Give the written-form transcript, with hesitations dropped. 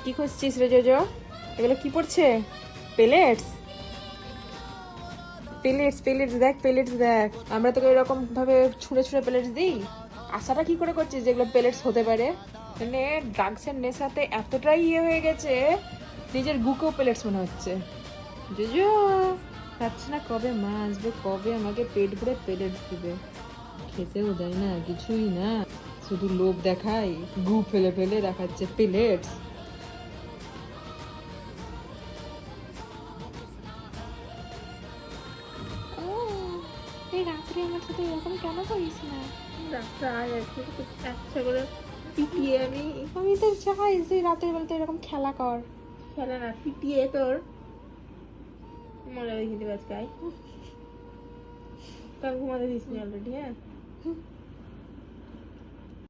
কি খুঁজছিস রে জোজো? এগুলো কি পড়ছে? পেলেটস? পেলেটস পেলেটস দেখ, পেলেটস দেখ। আমরা তোকে এরকম ভাবে ছুঁড়ে ছুঁড়ে পেলেটস দিই? আশাটা কি করে করছিস যেগুলো পেলেটস হতে পারে? মানে ড্রাগসের নেশাতে এতটাই ইয়ে হয়ে গেছে, নিজের বুকেও পেলেটস মনে হচ্ছে। জোজো পাচ্ছি না, কবে মা আসবে, কবে আমাকে পেট ভরে পেলেটস দিবে। খেতেও দেয় না, কিছুই না, শুধু লোভ দেখায়, গু ফেলে ফেলে দেখাচ্ছে পেলেটস। এই রাত্রে আমার সাথে এরকম কেন করিস না? ডাক্তার আয় একটু আচ্ছা করে পিটিয়ে আমি তো চাই যে রাতের বেলাতে এরকম খেলা কর। ফেলে না, পিটিয়ে তোর মজা দেখে দেবে আজকে। আয় কাল ঘুমাতে দিস নি অলরেডি, হ্যাঁ।